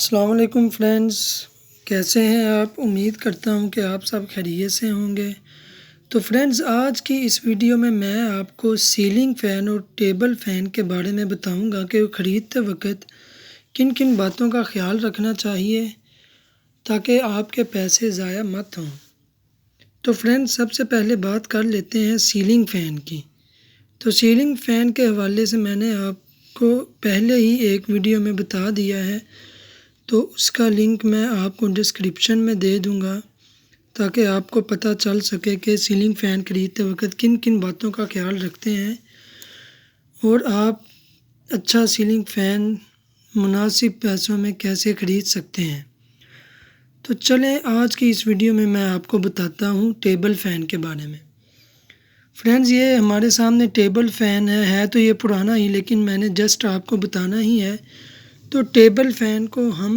السلام علیکم فرینڈز، کیسے ہیں آپ؟ امید کرتا ہوں کہ آپ سب خیریت سے ہوں گے۔ تو فرینڈز، آج کی اس ویڈیو میں آپ کو سیلنگ فین اور ٹیبل فین کے بارے میں بتاؤں گا کہ وہ خریدتے وقت کن کن باتوں کا خیال رکھنا چاہیے تاکہ آپ کے پیسے ضائع مت ہوں۔ تو فرینڈز، سب سے پہلے بات کر لیتے ہیں سیلنگ فین کی۔ تو سیلنگ فین کے حوالے سے میں نے آپ کو پہلے ہی ایک ویڈیو میں بتا دیا ہے، تو اس کا لنک میں آپ کو ڈسکرپشن میں دے دوں گا تاکہ آپ کو پتہ چل سکے کہ سیلنگ فین خریدتے وقت کن کن باتوں کا خیال رکھتے ہیں اور آپ اچھا سیلنگ فین مناسب پیسوں میں کیسے خرید سکتے ہیں۔ تو چلیں، آج کی اس ویڈیو میں آپ کو بتاتا ہوں ٹیبل فین کے بارے میں۔ فرینڈز، یہ ہمارے سامنے ٹیبل فین ہے تو یہ پرانا ہی، لیکن میں نے جسٹ آپ کو بتانا ہی ہے۔ تو ٹیبل فین کو ہم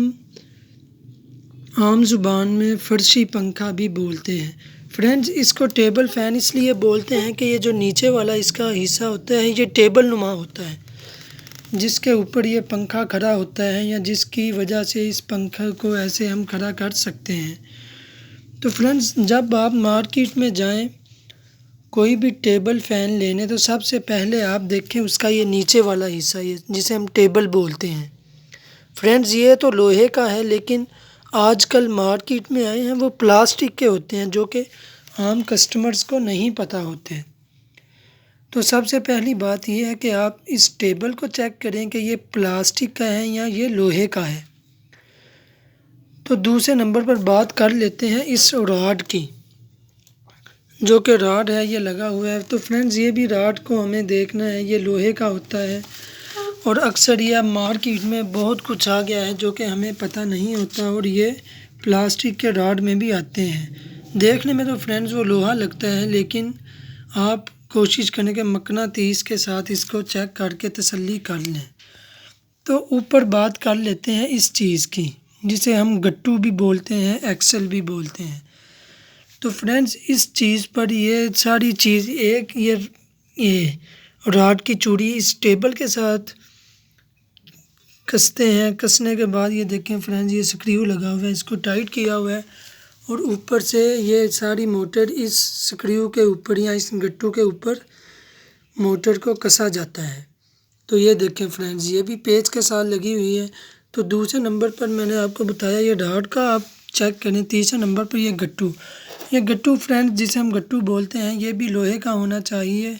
عام زبان میں فرشی پنکھا بھی بولتے ہیں۔ فرینڈز، اس کو ٹیبل فین اس لیے بولتے ہیں کہ یہ جو نیچے والا اس کا حصہ ہوتا ہے یہ ٹیبل نما ہوتا ہے، جس کے اوپر یہ پنکھا کھڑا ہوتا ہے یا جس کی وجہ سے اس پنکھا کو ایسے ہم کھڑا کر سکتے ہیں۔ تو فرینڈز، جب آپ مارکیٹ میں جائیں کوئی بھی ٹیبل فین لینے تو سب سے پہلے آپ دیکھیں اس کا یہ نیچے والا حصہ، یہ جسے ہم ٹیبل بولتے ہیں۔ فرینڈز، یہ تو لوہے کا ہے، لیکن آج کل مارکیٹ میں آئے ہیں وہ پلاسٹک کے ہوتے ہیں جو کہ عام کسٹمرز کو نہیں پتہ ہوتے۔ تو سب سے پہلی بات یہ ہے کہ آپ اس ٹیبل کو چیک کریں کہ یہ پلاسٹک کا ہے یا یہ لوہے کا ہے۔ تو دوسرے نمبر پر بات کر لیتے ہیں اس راڈ کی، جو کہ راڈ ہے یہ لگا ہوا ہے۔ تو فرینڈز، یہ بھی راڈ کو ہمیں دیکھنا ہے، یہ لوہے کا ہوتا ہے اور اکثر یہ مارکیٹ میں بہت کچھ آ گیا ہے جو کہ ہمیں پتہ نہیں ہوتا، اور یہ پلاسٹک کے راڈ میں بھی آتے ہیں۔ دیکھنے میں تو فرینڈز وہ لوہا لگتا ہے، لیکن آپ کوشش کریں کہ مقناطیس کے ساتھ اس کو چیک کر کے تسلی کر لیں۔ تو اوپر بات کر لیتے ہیں اس چیز کی، جسے ہم گٹو بھی بولتے ہیں، ایکسل بھی بولتے ہیں۔ تو فرینڈز، اس چیز پر یہ ساری چیز ایک یہ راڈ کی چوڑی اس ٹیبل کے ساتھ کستے ہیں۔ کسنے کے بعد یہ دیکھیں فرینڈز، یہ سکریو لگا ہوا ہے، اس کو ٹائٹ کیا ہوا ہے اور اوپر سے یہ ساری موٹر اس سکریو کے اوپر یا اس گٹو کے اوپر موٹر کو کسا جاتا ہے۔ تو یہ دیکھیں فرینڈز، یہ بھی پیچ کے ساتھ لگی ہوئی ہے۔ تو دوسرے نمبر پر میں نے آپ کو بتایا یہ راڈ کا آپ چیک کریں۔ تیسرے نمبر پر یہ گٹو فرینڈز جسے ہم گٹو بولتے ہیں، یہ بھی لوہے کا ہونا چاہیے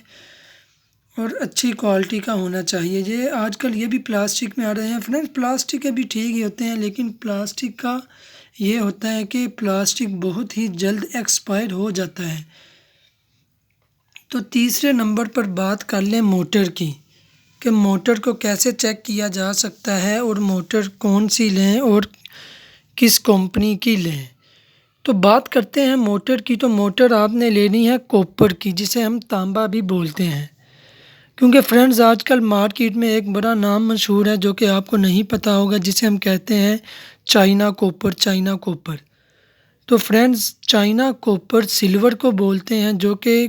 اور اچھی کوالٹی کا ہونا چاہیے۔ یہ آج کل یہ بھی پلاسٹک میں آ رہے ہیں۔ فرینڈز، پلاسٹک کے بھی ٹھیک ہی ہوتے ہیں، لیکن پلاسٹک کا یہ ہوتا ہے کہ پلاسٹک بہت ہی جلد ایکسپائر ہو جاتا ہے۔ تو تیسرے نمبر پر بات کر لیں موٹر کی، کہ موٹر کو کیسے چیک کیا جا سکتا ہے اور موٹر کون سی لیں اور کس کمپنی کی لیں۔ تو بات کرتے ہیں موٹر کی۔ تو موٹر آپ نے لینی ہے کوپر کی، جسے ہم تانبا بھی بولتے ہیں، کیونکہ فرینڈز آج کل مارکیٹ میں ایک بڑا نام مشہور ہے جو کہ آپ کو نہیں پتہ ہوگا، جسے ہم کہتے ہیں چائنا کوپر۔ تو فرینڈز، چائنا کوپر سلور کو بولتے ہیں، جو کہ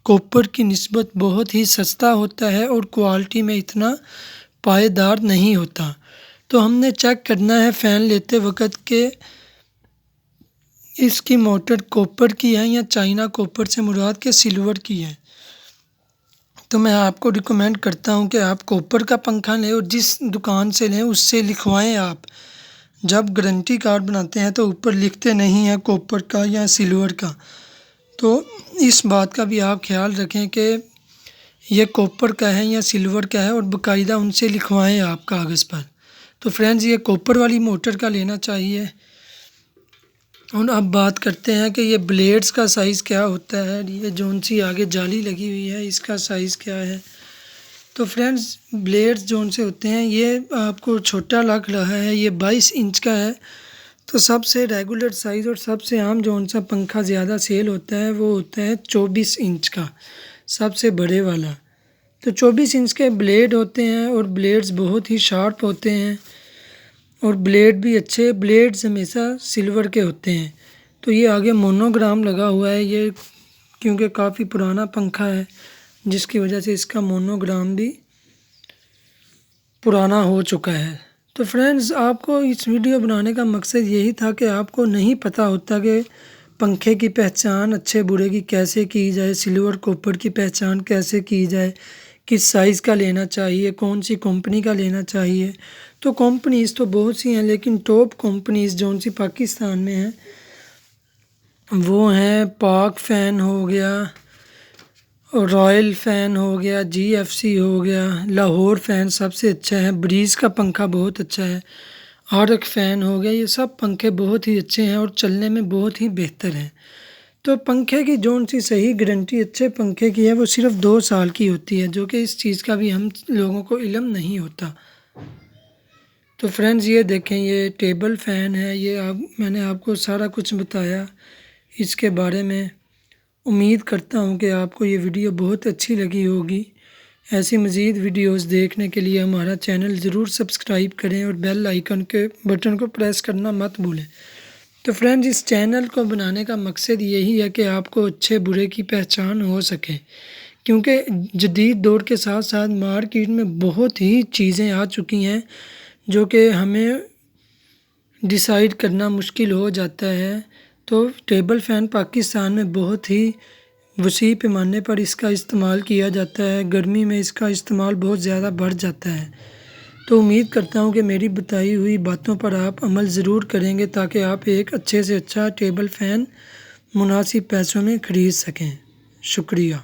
کوپر کی نسبت بہت ہی سستا ہوتا ہے اور کوالٹی میں اتنا پائیدار نہیں ہوتا۔ تو ہم نے چیک کرنا ہے فین لیتے وقت کہ اس کی موٹر کوپر کی ہے یا چائنا کوپر سے مراد کہ سلور کی ہے۔ تو میں آپ کو ریکمینڈ کرتا ہوں کہ آپ کوپر کا پنکھا لیں اور جس دکان سے لیں اس سے لکھوائیں۔ آپ جب گارنٹی کارڈ بناتے ہیں تو اوپر لکھتے نہیں ہیں کوپر کا یا سلور کا، تو اس بات کا بھی آپ خیال رکھیں کہ یہ کوپر کا ہے یا سلور کا ہے، اور باقاعدہ ان سے لکھوائیں آپ کاغذ پر۔ تو فرینڈز، یہ کوپر والی موٹر کا لینا چاہیے۔ اور اب بات کرتے ہیں کہ یہ بلیڈز کا سائز کیا ہوتا ہے، یہ جون سی آگے جالی لگی ہوئی ہے اس کا سائز کیا ہے۔ تو فرینڈز، بلیڈز جون سے ہوتے ہیں، یہ آپ کو چھوٹا لگ رہا ہے، یہ 22 انچ کا ہے۔ تو سب سے ریگولر سائز اور سب سے عام جون سا پنکھا زیادہ سیل ہوتا ہے وہ ہوتا ہے 24 انچ کا، سب سے بڑے والا۔ تو 24 انچ کے بلیڈ ہوتے ہیں اور بلیڈز بہت ہی شارپ ہوتے ہیں، اور بلیڈ بھی اچھے بلیڈز ہمیشہ سلور کے ہوتے ہیں۔ تو یہ آگے مونوگرام لگا ہوا ہے، یہ کیونکہ کافی پرانا پنکھا ہے جس کی وجہ سے اس کا مونوگرام بھی پرانا ہو چکا ہے۔ تو فرینڈز آپ کو اس ویڈیو بنانے کا مقصد یہی تھا کہ آپ کو نہیں پتہ ہوتا کہ پنکھے کی پہچان اچھے برے کی کیسے کی جائے، سلور کاپر کی پہچان کیسے کی جائے، کس سائز کا لینا چاہیے، کون سی کمپنی کا لینا چاہیے۔ تو کمپنیز تو بہت سی ہیں، لیکن ٹاپ کمپنیز جون سی پاکستان میں ہیں وہ ہیں پاک فین ہو گیا، رائل فین ہو گیا، جی ایف سی ہو گیا، لاہور فین سب سے اچھا ہے، بریز کا پنکھا بہت اچھا ہے، آرک فین ہو گیا۔ یہ سب پنکھے بہت ہی اچھے ہیں اور چلنے میں بہت ہی بہتر ہیں۔ تو پنکھے کی جون سی صحیح گارنٹی اچھے پنکھے کی ہے وہ صرف 2 سال کی ہوتی ہے، جو کہ اس چیز کا بھی ہم لوگوں کو علم نہیں ہوتا۔ تو فرینڈز یہ دیکھیں، یہ ٹیبل فین ہے، یہ میں نے آپ کو سارا کچھ بتایا اس کے بارے میں۔ امید کرتا ہوں کہ آپ کو یہ ویڈیو بہت اچھی لگی ہوگی۔ ایسی مزید ویڈیوز دیکھنے کے لیے ہمارا چینل ضرور سبسکرائب کریں اور بیل آئیکن کے بٹن کو پریس کرنا مت بھولیں۔ تو فرینڈز اس چینل کو بنانے کا مقصد یہی ہے کہ آپ کو اچھے برے کی پہچان ہو سکے، کیونکہ جدید دور کے ساتھ ساتھ مارکیٹ میں بہت ہی چیزیں آ چکی ہیں جو کہ ہمیں ڈیسائیڈ کرنا مشکل ہو جاتا ہے۔ تو ٹیبل فین پاکستان میں بہت ہی وسیع پیمانے پر اس کا استعمال کیا جاتا ہے، گرمی میں اس کا استعمال بہت زیادہ بڑھ جاتا ہے۔ تو امید کرتا ہوں کہ میری بتائی ہوئی باتوں پر آپ عمل ضرور کریں گے تاکہ آپ ایک اچھے سے اچھا ٹیبل فین مناسب پیسوں میں خرید سکیں۔ شکریہ۔